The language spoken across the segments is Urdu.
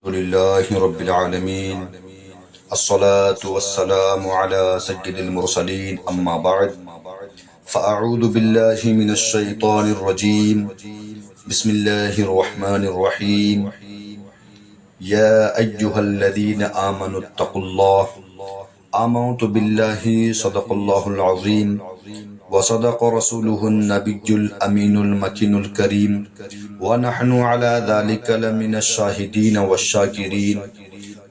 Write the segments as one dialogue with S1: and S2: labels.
S1: الحمد لله رب العالمين الصلاة والسلام على سيد المرسلين أما بعد فأعوذ بالله من الشيطان الرجيم بسم الله الرحمن الرحيم يا أيها الذين آمنوا اتقوا الله آمنت بالله صدق الله العظيم وصدق رسوله النبي الأمين المكين الكريم ونحن على ذلك لمن الشاهدين والشاكرين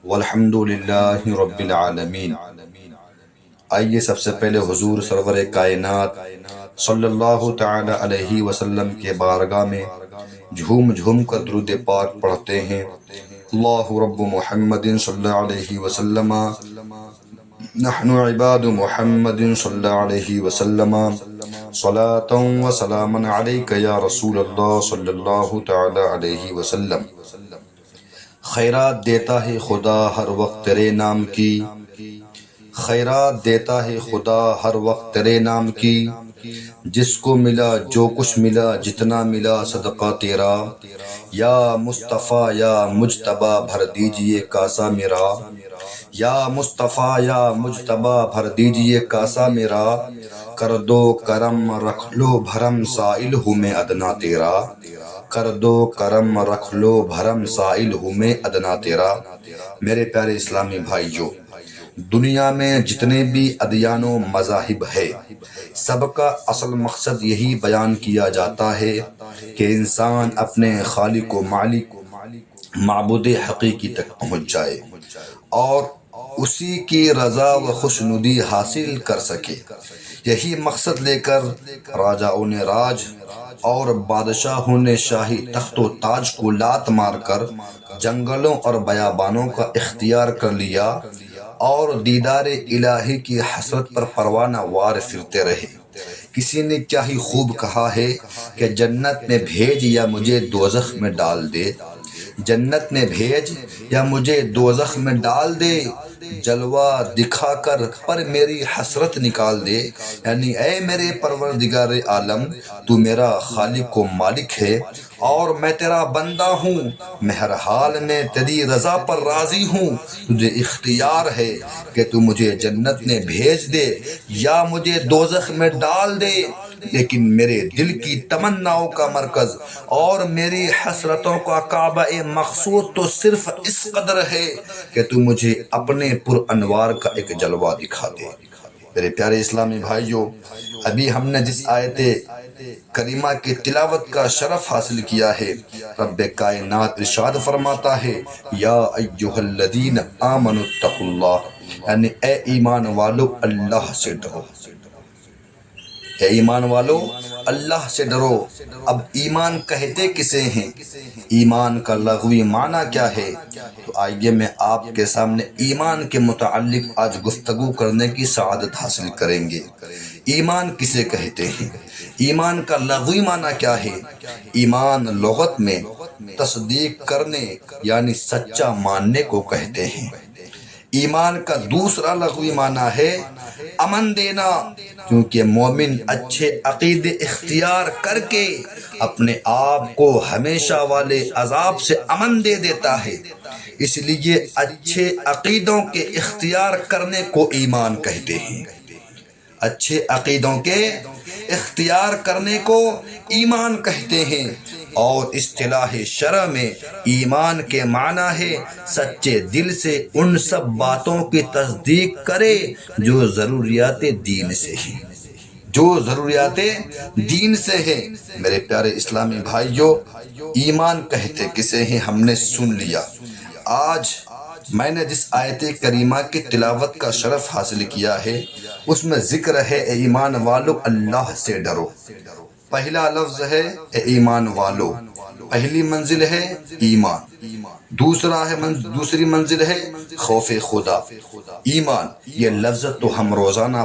S1: والحمد لله رب العالمین۔ آئیے سب سے پہلے حضور سرور کائنات صلی اللہ تعالی علیہ وسلم کے بارگاہ میں جھوم جھوم کر درود پاک پڑھتے ہیں۔ اللہ رب محمد صلی اللہ علیہ وسلم نحن عباد محمد صلی اللہ علیہ وسلم صلاۃ و سلاما علیک یا رسول اللہ صلی اللہ تعالی علیہ وسلم۔ خیرات دیتا ہے خدا ہر وقت تیرے نام کی، خیرات دیتا ہے خدا ہر وقت تیرے نام کی، جس کو ملا جو کچھ ملا جتنا ملا صدقہ تیرا، یا مصطفیٰ یا مجتبیٰ بھر دیجئے کاسا میرا، یا مصطفیٰ یا مجتبیٰ بھر دیجئے کاسا میرا، کر دو کرم رکھ لو بھرم سائل ہوں میں ادنا تیرا، کر دو کرم رکھ لو بھرم سائل ہوں میں ادنا تیرا۔ میرے پیارے اسلامی بھائیو، دنیا میں جتنے بھی ادیان و مذاہب ہے، سب کا اصل مقصد یہی بیان کیا جاتا ہے کہ انسان اپنے خالق و مالک معبود حقیقی تک پہنچ جائے اور اسی کی رضا و خوشنودی حاصل کر سکے۔ یہی مقصد لے کر راجاؤں نے راج اور بادشاہوں نے شاہی تخت و تاج کو لات مار کر جنگلوں اور بیابانوں کا اختیار کر لیا اور دیدار الہی کی حسرت پر پروانہ وار پھرتے رہے۔ کسی نے کیا ہی خوب کہا ہے کہ جنت میں بھیج یا مجھے دوزخ میں ڈال دے، جنت میں بھیج یا مجھے دوزخ میں ڈال دے، جلوہ دکھا کر پر میری حسرت نکال دے۔ یعنی اے میرے پروردگار عالم، تو میرا خالق و مالک ہے اور میں تیرا بندہ ہوں، میں ہر حال میں تیری رضا پر راضی ہوں، تجھے اختیار ہے کہ تو مجھے جنت میں بھیج دے یا مجھے دوزخ میں ڈال دے، لیکن میرے دل کی تمناؤں کا مرکز اور میری حسرتوں کا کعبہ مقصود تو صرف اس قدر ہے کہ تو مجھے اپنے پر انوار کا ایک جلوہ دکھا دے۔ میرے پیارے اسلامی بھائیوں، ابھی ہم نے جس آیت کریمہ کی تلاوت کا شرف حاصل کیا ہے، رب کائنات ارشاد فرماتا ہے یا ایھا الذین آمنوا اتقوا اللہ، یعنی اے ایمان والو اللہ سے ڈرو، اے ایمان والو اللہ سے ڈرو۔ اب ایمان کہتے کسے ہیں، ایمان کا لغوی معنی کیا ہے؟ تو آئیے میں آپ کے سامنے ایمان کے متعلق آج گفتگو کرنے کی سعادت حاصل کریں گے۔ ایمان کسے کہتے ہیں، ایمان کا لغوی معنی کیا ہے؟ ایمان لغت میں تصدیق کرنے یعنی سچا ماننے کو کہتے ہیں۔ ایمان کا دوسرا لغوی معنی ہے امن دینا، کیونکہ مومن اچھے عقیدے اختیار کر کے اپنے آپ کو ہمیشہ والے عذاب سے امن دے دیتا ہے، اس لیے اچھے عقیدوں کے اختیار کرنے کو ایمان کہتے ہیں۔ اچھے عقیدوں کے اختیار کرنے کو ایمان کہتے ہیں، اور اصطلاح شرع میں ایمان کے معنی ہے سچے دل سے ان سب باتوں کی تصدیق کرے جو ضروریات دین سے ہیں، جو ضروریات دین سے ہیں۔ میرے پیارے اسلامی بھائیوں، ایمان کہتے کسے ہیں ہم نے سن لیا۔ آج میں نے جس آیت کریمہ کی تلاوت کا شرف حاصل کیا ہے، اس میں ذکر ہے اے ایمان والو اللہ سے ڈرو۔ پہلا لفظ ہے اے ایمان والو، پہلی منزل ہے ایمان، دوسری منزل ہے خوف خدا۔ ایمان یہ لفظ تو ہم روزانہ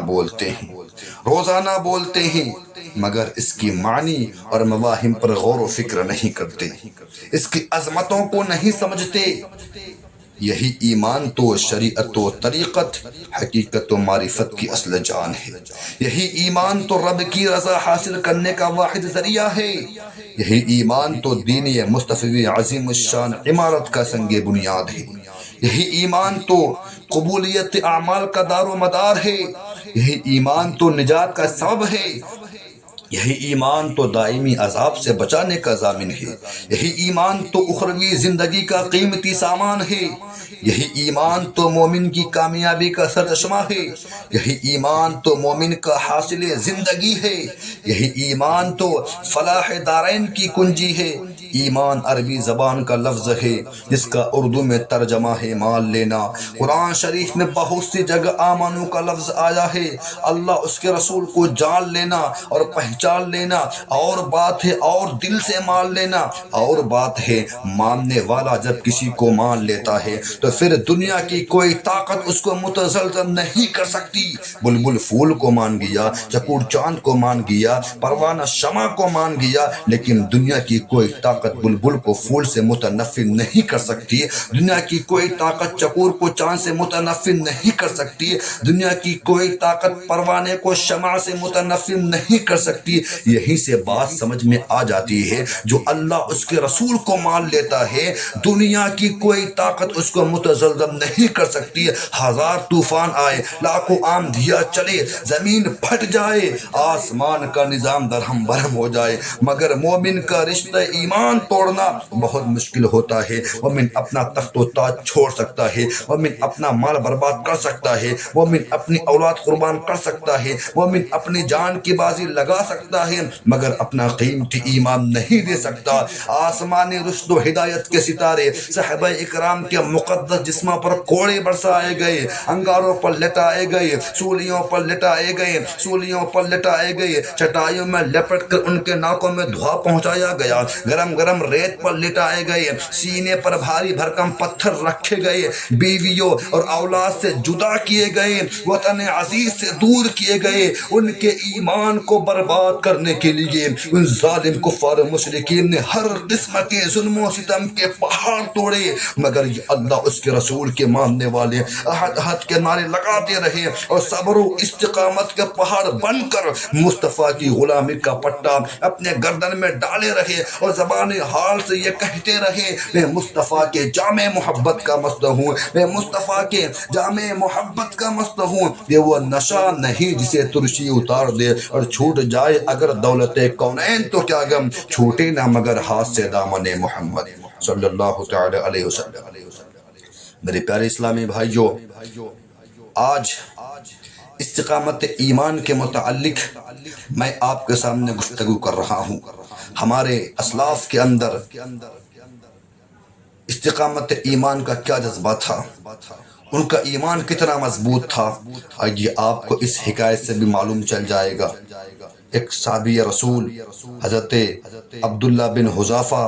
S1: بولتے ہیں مگر اس کی معنی اور مفاہیم پر غور و فکر نہیں کرتے، اس کی عظمتوں کو نہیں سمجھتے۔ یہی ایمان تو شریعت و طریقت، حقیقت و معرفت کی اصل جان ہے۔ یہی ایمان تو رب کی رضا حاصل کرنے کا واحد ذریعہ ہے۔ یہی ایمان تو دین مصطفی عظیم الشان عمارت کا سنگ بنیاد ہے۔ یہی ایمان تو قبولیت اعمال کا دار و مدار ہے۔ یہی ایمان تو نجات کا سبب ہے۔ یہی ایمان تو دائمی عذاب سے بچانے کا ضامن ہے۔ یہی ایمان تو اخروی زندگی کا قیمتی سامان ہے۔ یہی ایمان تو مومن کی کامیابی کا سرچشمہ ہے۔ یہی ایمان تو مومن کا حاصل زندگی ہے۔ یہی ایمان تو فلاح دارین کی کنجی ہے۔ ایمان عربی زبان کا لفظ ہے جس کا اردو میں ترجمہ ہے مان لینا۔ قرآن شریف میں بہت سی جگہ آمنو کا لفظ آیا ہے۔ اللہ اس کے رسول کو جان لینا اور پہچان لینا اور بات ہے، اور دل سے مان لینا اور بات ہے۔ ماننے والا جب کسی کو مان لیتا ہے تو پھر دنیا کی کوئی طاقت اس کو متزلزل نہیں کر سکتی۔ بلبل پھول کو مان گیا، چکور چاند کو مان گیا، پروانہ شمع کو مان گیا، لیکن دنیا کی کوئی طاقت بلبل کو پھول سے متنفر نہیں کر سکتی۔ دنیا کی کوئی طاقت چکور کو چاند سے متنفر نہیں کر سکتی۔ دنیا کی کوئی طاقت پروانے کو شمع سے متنفر نہیں کر سکتی۔ یہیں سے بات سمجھ میں آ جاتی ہے، جو اللہ اس کے رسول کو مان لیتا ہے دنیا کی کوئی طاقت اس کو متزلزل نہیں کر سکتی۔ ہزار طوفان آئے، لاکھوں آندھیاں چلے، زمین پھٹ جائے، آسمان کا نظام درہم برہم ہو جائے، مگر مومن کا رشتہ ایمان توڑنا بہت مشکل ہوتا ہے۔ مومن اپنا تخت و تاج چھوڑ سکتا ہے، مومن اپنا مال برباد کر سکتا ہے، مومن اپنی اولاد قربان کر سکتا ہے، مومن اپنی جان کی بازی لگا سکتا ہے، مگر اپنا قیمتی ایمان نہیں دے سکتا۔ آسمانی رشد و ہدایت کے ستارے صحابہ اکرام کے مقدس جسموں پر کوڑے برسائے گئے، انگاروں پر لٹائے گئے، سولیوں پر لٹائے گئے، سولیوں پر لٹائے گئے، چٹائیوں میں لپٹ کر ان کے ناکوں میں دھواں پہنچایا گیا، گرم گرم ریت پر لٹائے گئے، سینے پر بھاری بھرکم پتھر رکھے گئے، بیویوں اور اولاد سے جدا کیے گئے، وطن عزیز سے دور کیے گئے۔ ان کے ایمان کو برباد کرنے کے لیے ان ظالم کفار مشرکین نے ہر قسم کے ظلم و ستم کے پہاڑ توڑے، مگر یہ اللہ اس کے رسول کے ماننے والے احد احد کے نعرے لگاتے رہے اور صبر و استقامت کے پہاڑ بن کر مصطفیٰ کی غلامی کا پٹا اپنے گردن میں ڈالے رہے اور زبان حال سے یہ کہتے رہے، میں مصطفیٰ کے جامع محبت کا مست ہوں، میں مصطفیٰ کے جامع محبت کا مست ہوں۔ یہ وہ نشہ نہیں جسے ترشی اتار دے، اور چھوٹ جائے اگر دولت کونین تو کیا غم، چھوٹے نہ مگر ہاتھ سے دامن محمد صلی اللہ تعالی علیہ وسلم۔ میرے پیارے اسلامی بھائیوں، آج استقامت ایمان کے متعلق میں آپ کے سامنے گفتگو کر رہا ہوں۔ ہمارے اسلاف کے اندر استقامت ایمان کا کیا جذبہ تھا، ان کا ایمان کتنا مضبوط تھا، آئیے آپ کو اس حکایت سے بھی معلوم چل جائے گا۔ ایک صحابی رسول حضرت عبداللہ بن حذافہ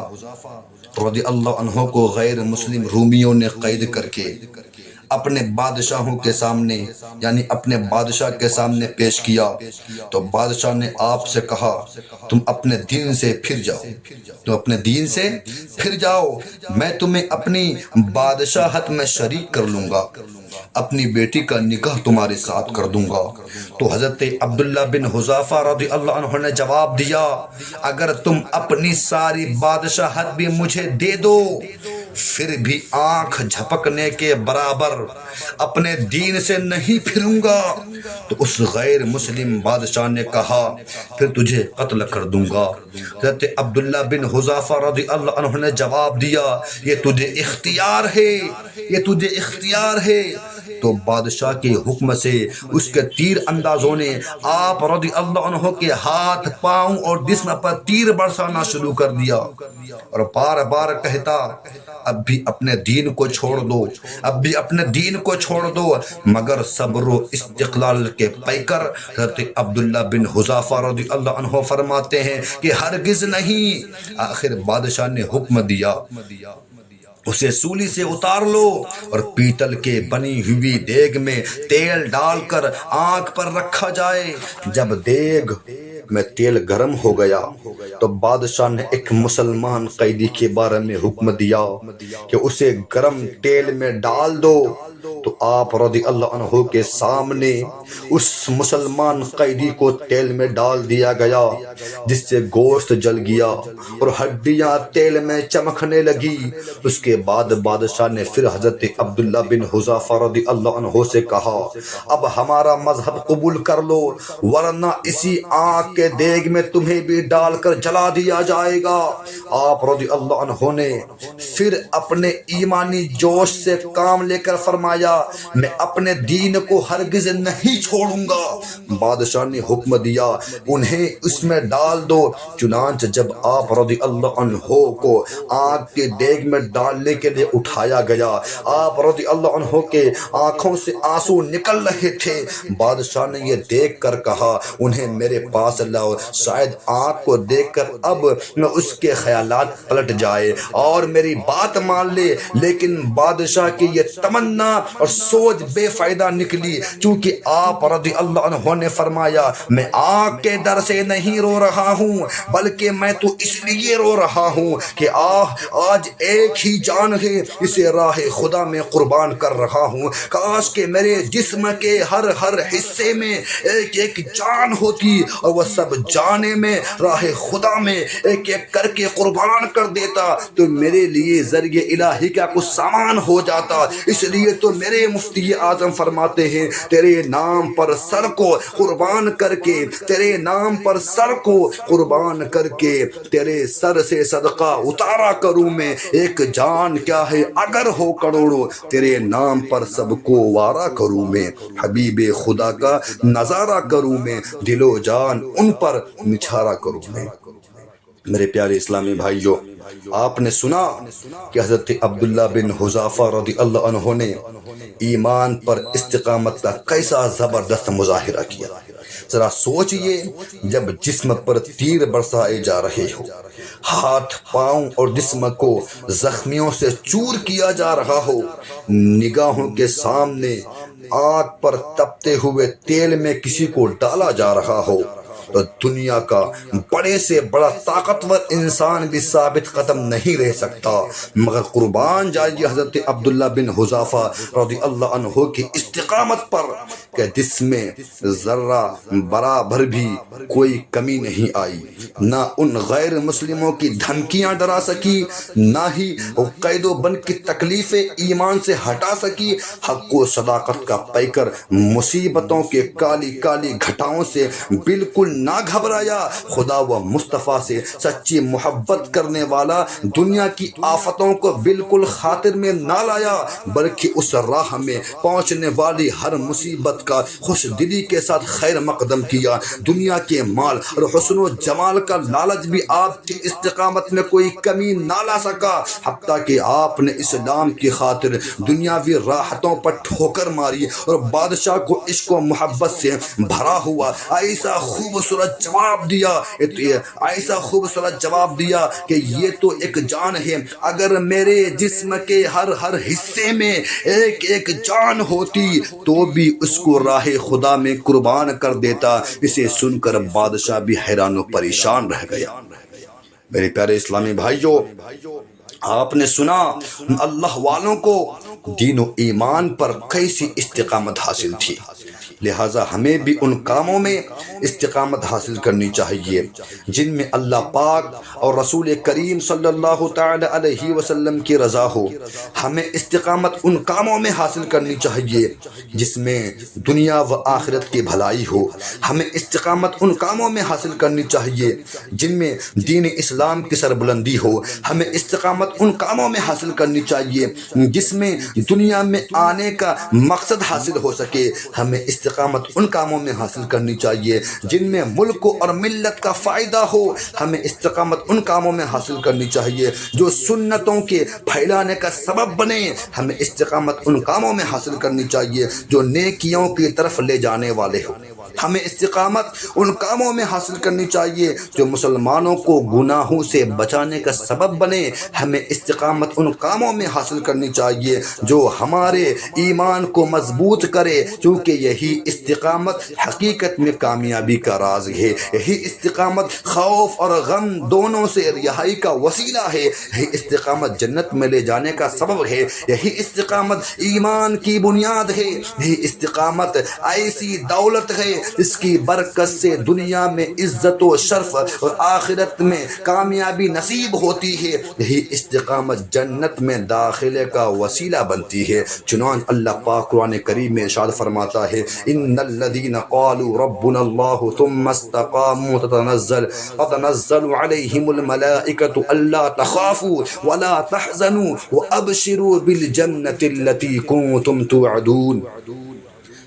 S1: رضی اللہ عنہ کو غیر مسلم رومیوں نے قید کر کے اپنے بادشاہوں کے سامنے، یعنی اپنے بادشاہ کے سامنے پیش کیا، تو بادشاہ نے آپ سے کہا تم اپنے دین سے پھر جاؤ، تم اپنے دین سے پھر جاؤ، میں تمہیں اپنی بادشاہت میں شریک کر لوں گا، اپنی بیٹی کا نکاح تمہارے ساتھ کر دوں گا۔ تو حضرت عبداللہ بن حذافہ رضی اللہ عنہ نے جواب دیا، اگر تم اپنی ساری بادشاہت بھی مجھے دے دو پھر بھی آنکھ جھپکنے کے برابر اپنے دین سے نہیں پھروں گا۔ تو اس غیر مسلم بادشاہ نے کہا پھر تجھے قتل کر دوں گا۔ حضرت عبداللہ بن حذافہ رضی اللہ عنہ نے جواب دیا یہ تجھے اختیار ہے، یہ تجھے اختیار ہے۔ تو بادشاہ کے حکم سے اس کے تیر اندازوں نے آپ رضی اللہ عنہ کے ہاتھ، پاؤں اور جسم پر تیر برسانا شروع کر دیا اور بار بار کہتا اب بھی اپنے دین کو چھوڑ دو، اب بھی اپنے دین کو چھوڑ دو، مگر صبر و استقلال کے پیکر حضرت عبداللہ بن حذافہ رضی اللہ عنہ فرماتے ہیں کہ ہرگز نہیں۔ آخر بادشاہ نے حکم دیا اسے سولی سے اتار لو اور پیتل کے بنی ہوئی دیگ میں تیل ڈال کر آنکھ پر رکھا جائے۔ جب دیگ میں تیل گرم ہو گیا تو بادشاہ نے ایک مسلمان قیدی کے بارے میں حکم دیا کہ اسے گرم تیل میں ڈال دو۔ تو آپ رضی اللہ عنہ کے سامنے اس مسلمان قیدی کو تیل میں ڈال دیا گیا، جس سے گوشت جل گیا اور ہڈیاں تیل میں چمکنے لگی۔ اس کے بعد بادشاہ نے پھر حضرت عبداللہ بن حذافہ رضی اللہ عنہ سے کہا، اب ہمارا مذہب قبول کر لو ورنہ اسی آگ کے دیگ میں تمہیں بھی ڈال کر جلا دیا جائے گا۔ آپ رضی اللہ عنہ نے پھر اپنے ایمانی جوش سے کام لے کر فرمایا، میں اپنے دین کو ہرگز نہیں چھوڑوں گا۔ بادشاہ نے حکم دیا، انہیں اس میں ڈال دو۔ چنانچہ جب آپ رضی اللہ عنہ کو آگ کے دیگ میں ڈالنے کے لیے اٹھایا گیا، آپ رضی اللہ عنہ کے آنکھوں سے آنسو نکل رہے تھے۔ بادشاہ نے یہ دیکھ کر کہا، انہیں میرے پاس لاؤ، شاید آنکھ کو دیکھ کر اب اس کے خیالات پلٹ جائے اور میری بات مان لے۔ لیکن بادشاہ کی یہ تمنا اور سوچ بے فائدہ نکلی، چونکہ آپ رضی اللہ عنہ نے فرمایا، میں آگ کے در سے نہیں رو رہا ہوں، بلکہ میں تو اس لیے رو رہا ہوں کہ آج ایک ہی جان ہے، اسے راہ خدا میں قربان کر رہا ہوں۔ کاش کہ میرے جسم کے ہر حصے میں ایک ایک جان ہوتی اور وہ سب جانے میں راہ خدا میں ایک ایک کر کے قربان کر دیتا تو میرے لیے ذریعہ الہی کا کچھ سامان ہو جاتا۔ اس لیے تو میرے مفتی اعظم فرماتے ہیں، تیرے نام پر سر کو قربان کر کے، تیرے نام پر سر کو قربان کر کے تیرے سر سے صدقہ اتارا کروں میں، ایک جان کیا ہے اگر ہو کروڑوں، تیرے نام پر سب کو وارا کروں میں، حبیب خدا کا نظارہ کروں میں، دل و جان ان پر نچھارا کروں میں۔ میرے پیارے اسلامی بھائیوں، آپ نے سنا کہ حضرت عبداللہ بن حذافہ رضی اللہ عنہ نے ایمان پر استقامت کا کیسا زبردست مظاہرہ کیا۔ ذرا سوچئے، جب جسم پر تیر برسائے جا رہے ہو، ہاتھ پاؤں اور جسم کو زخمیوں سے چور کیا جا رہا ہو، نگاہوں کے سامنے آگ پر تپتے ہوئے تیل میں کسی کو ڈالا جا رہا ہو، تو دنیا کا بڑے سے بڑا طاقتور انسان بھی ثابت قدم نہیں رہ سکتا، مگر قربان جائیے حضرت عبداللہ بن حذافہ رضی اللہ عنہ کی استقامت پر کہ جس میں ذرہ برابر بھی کوئی کمی نہیں آئی، نہ ان غیر مسلموں کی دھمکیاں ڈرا سکی، نہ ہی قید و بند کی تکلیفیں ایمان سے ہٹا سکی۔ حق و صداقت کا پیکر مصیبتوں کے کالی کالی گھٹاؤں سے بالکل نہ گھبرایا، خدا و مصطفیٰ سے سچی محبت کرنے والا دنیا کی آفتوں کو بالکل خاطر میں نہ لایا، بلکہ اس راہ میں پہنچنے والی ہر مصیبت کا خوش دلی کے ساتھ خیر مقدم کیا۔ دنیا کے مال اور حسن و جمال کا لالچ بھی آپ کی استقامت میں کوئی کمی نہ لا سکا، حتیٰ کہ آپ نے اسلام کی خاطر دنیاوی راحتوں پر ٹھوکر ماری اور بادشاہ کو عشق و محبت سے بھرا ہوا ایسا خوبصورت جواب دیا کہ یہ تو ایک جان ہے، اگر میرے جسم کے ہر حصے میں ایک ایک جان ہوتی تو بھی اس کو راہ خدا میں قربان کر دیتا۔ اسے سن کر بادشاہ بھی حیران و پریشان رہ گیا۔ میرے پیارے اسلامی بھائیوں، آپ نے سنا اللہ والوں کو دین و ایمان پر کیسی استقامت حاصل تھی، لہٰذا ہمیں بھی ان کاموں میں استقامت حاصل کرنی چاہیے جن میں اللہ پاک اور رسول کریم صلی اللہ تعالی علیہ وسلم کی رضا ہو۔ ہمیں استقامت ان کاموں میں حاصل کرنی چاہیے جس میں دنیا و آخرت کی بھلائی ہو۔ ہمیں استقامت ان کاموں میں حاصل کرنی چاہیے جن میں دین اسلام کی سربلندی ہو۔ ہمیں استقامت ان کاموں میں حاصل کرنی چاہیے جس میں دنیا میں آنے کا مقصد حاصل ہو سکے۔ ہمیں استقامت ان کاموں میں حاصل کرنی چاہیے جن میں ملک اور ملت کا فائدہ ہو۔ ہمیں استقامت ان کاموں میں حاصل کرنی چاہیے جو سنتوں کے پھیلانے کا سبب بنے۔ ہمیں استقامت ان کاموں میں حاصل کرنی چاہیے جو نیکیوں کی طرف لے جانے والے ہوں۔ ہمیں استقامت ان کاموں میں حاصل کرنی چاہیے جو مسلمانوں کو گناہوں سے بچانے کا سبب بنے۔ ہمیں استقامت ان کاموں میں حاصل کرنی چاہیے جو ہمارے ایمان کو مضبوط کرے، کیونکہ یہی استقامت حقیقت میں کامیابی کا راز ہے۔ یہی استقامت خوف اور غم دونوں سے رہائی کا وسیلہ ہے۔ یہی استقامت جنت میں لے جانے کا سبب ہے۔ یہی استقامت ایمان کی بنیاد ہے۔ یہی استقامت ایسی دولت ہے اس کی برکت سے دنیا میں عزت و شرف اور آخرت میں کامیابی نصیب ہوتی ہے۔ یہی استقامت جنت میں داخلے کا وسیلہ بنتی ہے۔ چنانچہ اللہ پاک قرآن کریم میں ارشاد فرماتا ہے، ان الذین قالوا ربنا اللہ ثم استقاموا تتنزل علیہم الملائکۃ الا تخافوا ولا تحزنوا وابشروا بالجنۃ التی کنتم توعدون۔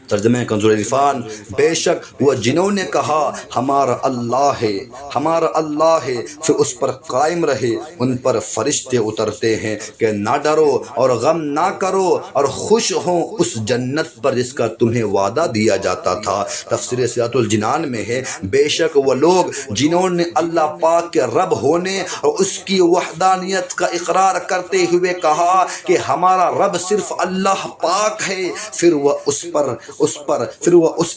S1: ترجمہ کنز العرفان، بے شک وہ جنہوں نے کہا ہمارا اللہ ہے، ہمارا اللہ ہے، پھر اس پر قائم رہے، ان پر فرشتے اترتے ہیں کہ نہ ڈرو اور غم نہ کرو اور خوش ہوں اس جنت پر جس کا تمہیں وعدہ دیا جاتا تھا۔ تفسیر سیرۃ الجنان میں ہے، بے شک وہ لوگ جنہوں نے اللہ پاک کے رب ہونے اور اس کی وحدانیت کا اقرار کرتے ہوئے کہا کہ ہمارا رب صرف اللہ پاک ہے، پھر وہ اس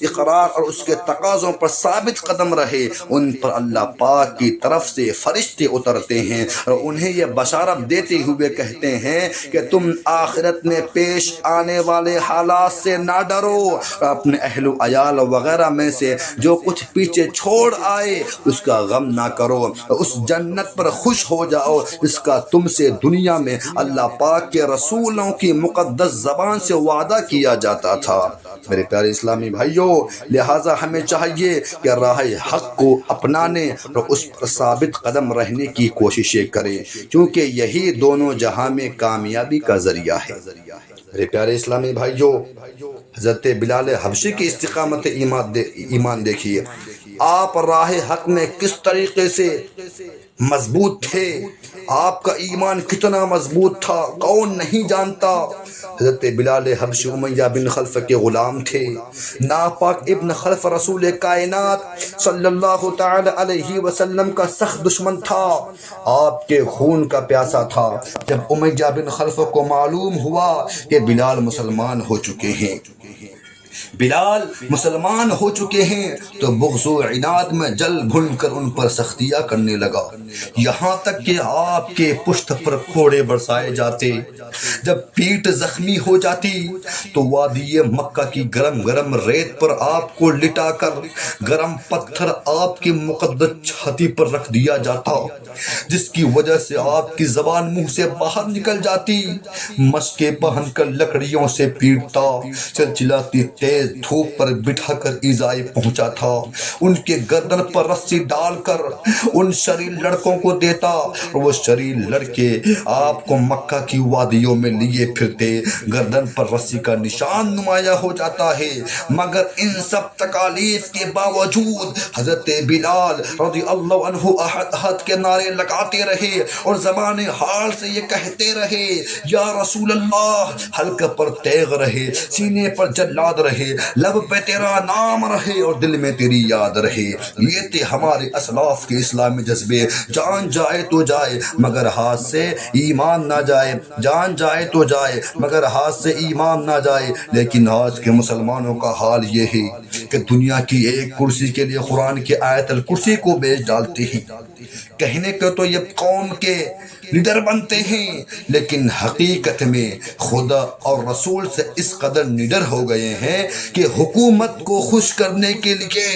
S1: اقرار اور اس کے تقاضوں پر ثابت قدم رہے، ان پر اللہ پاک کی طرف سے فرشتے اترتے ہیں اور انہیں یہ بشارت دیتے ہوئے کہتے ہیں کہ تم آخرت میں پیش آنے والے حالات سے نہ ڈرو اور اپنے اہل و عیال وغیرہ میں سے جو کچھ پیچھے چھوڑ آئے اس کا غم نہ کرو اور اس جنت پر خوش ہو جاؤ اس کا تم سے دنیا میں اللہ پاک کے رسولوں کی مقدس زبان سے وعدہ کیا جاتا تھا۔ میرے پیارے اسلامی بھائیوں، لہٰذا ہمیں چاہیے کہ راہ حق کو اپنانے اور اس پر ثابت قدم رہنے کی کوششیں کریں، کیونکہ یہی دونوں جہاں میں کامیابی کا ذریعہ ہے۔ میرے پیارے اسلامی بھائیوں، حضرت بلال حبشی کی استقامت ایمان دیکھیے، آپ راہ حق میں کس طریقے سے مضبوط تھے، آپ کا ایمان کتنا مضبوط تھا کون نہیں جانتا۔ حضرت بلال حبشی امیہ بن خلف کے غلام تھے۔ ناپاک ابن خلف رسول کائنات صلی اللہ تعالی علیہ وسلم کا سخت دشمن تھا، آپ کے خون کا پیاسا تھا۔ جب امیہ بن خلف کو معلوم ہوا کہ بلال مسلمان ہو چکے ہیں تو بغض و عناد میں جل بھن کر ان پر سختیاں کرنے لگا، یہاں تک کہ آپ کے پشت پر کوڑے برسائے جاتے۔ جب پیٹھ زخمی ہو جاتی تو وادی مکہ کی گرم گرم ریت پر آپ کو لٹا کر گرم پتھر آپ کی مقدس چھاتی پر رکھ دیا جاتا، جس کی وجہ سے آپ کی زبان منہ سے باہر نکل جاتی۔ مشکیں پہن کر لکڑیوں سے پیٹتا، چلچلاتی تیز دھوپ پر بٹھا کر ایذائے پہنچا تھا، ان کے گردن پر رسی ڈال کر ان شریر لڑکوں کو دیتا اور وہ شریر لڑکے آپ کو مکہ کی وادیوں میں لیے پھرتے، گردن پر رسی کا نشان نمایاں ہو جاتا ہے۔ مگر ان سب تکالیف کے باوجود حضرت بلال رضی اللہ عنہ احد کے نعرے لگاتے رہے اور زبان حال سے یہ کہتے رہے، یا رسول اللہ، حلق پر تیغ رہے، سینے پر جلاد رہے، لب پہ تیرا نام رہے اور دل میں تیری یاد رہے۔ یہ تھے ہمارے اسلاف کے اسلامی جذبے، جان جائے تو جائے مگر ہاتھ سے ایمان نہ جائے، جان جائے تو جائے مگر ہاتھ سے ایمان نہ جائے۔ لیکن آج کے مسلمانوں کا حال یہ ہے کہ دنیا کی ایک کرسی کے لیے قرآن کی آیت الکرسی کو بیچ ڈالتے ہیں، کہنے کو تو یہ قوم کے لیڈر بنتے ہیں، لیکن حقیقت میں خدا اور رسول سے اس قدر نڈر ہو گئے ہیں کہ حکومت کو خوش کرنے کے لیے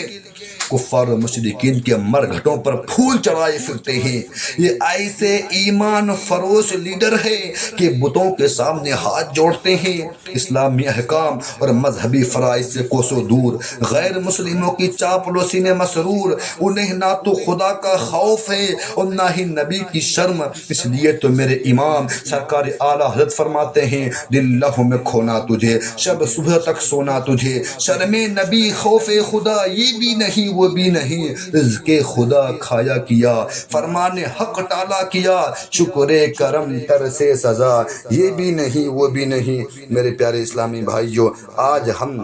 S1: کفار و مشرکین کے مرگھٹوں پر پھول چڑھائے پھرتے ہیں۔ یہ ایسے ایمان فروش لیڈر ہے کہ بتوں کے سامنے ہاتھ جوڑتے ہیں، اسلامی احکام اور مذہبی فرائض سے کوسوں دور، غیر مسلموں کی چاپلوسی میں مسرور، انہیں نہ تو خدا کا خوف ہے اور نہ ہی نبی کی شرم۔ اس لیے تو میرے امام سرکار اعلیٰ حضرت فرماتے ہیں، دل لہو میں کھونا تجھے، شب صبح تک سونا تجھے، شرم نبی خوف خدا یہ بھی نہیں وہ بھی نہیں، رزق خدا کھایا کیا، فرمان حق ٹالا کیا، شکر کرم تر سے سزا یہ بھی نہیں وہ بھی نہیں۔ میرے پیارے اسلامی بھائیوں، آج ہم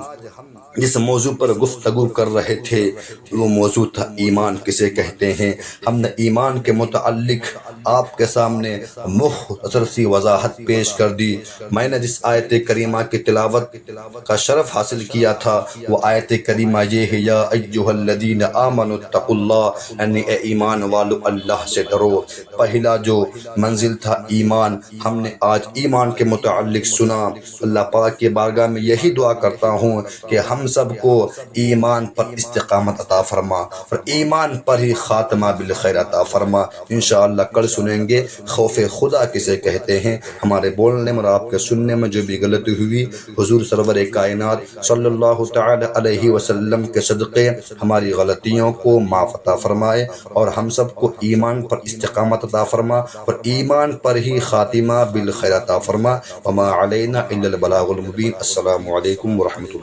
S1: جس موضوع پر گفتگو کر رہے تھے وہ موضوع تھا ایمان کسے کہتے ہیں۔ ہم نے ایمان کے متعلق آپ کے سامنے مختصر سی وضاحت پیش کر دی۔ میں نے جس آیت کریمہ کی تلاوت کا شرف حاصل کیا تھا وہ آیت کریمہ یہ ہے، یا ایھا الذین آمنوا اتقوا اللہ، یعنی اے ایمان والو اللہ سے ڈرو۔ پہلا جو منزل تھا ایمان، ہم نے آج ایمان کے متعلق سنا۔ اللہ پاک کے بارگاہ میں یہی دعا کرتا ہوں کہ ہم سب کو ایمان پر استقامت عطا فرما اور ایمان پر ہی خاتمہ بالخیر عطا فرما۔ انشاءاللہ کل سنیں گے خوف خدا کسے کہتے ہیں۔ ہمارے بولنے میں اور آپ کے سننے میں جو بھی غلطی ہوئی، حضور سرور کائنات صلی اللہ تعالی علیہ وسلم کے صدقے ہماری غلطیوں کو معاف عطا فرمائے اور ہم سب کو ایمان پر استقامت عطا فرما اور ایمان پر ہی خاتمہ بالخیر عطا فرما۔ وما علینا الا البلاغ المبین۔ السلام علیکم ورحمۃ اللہ۔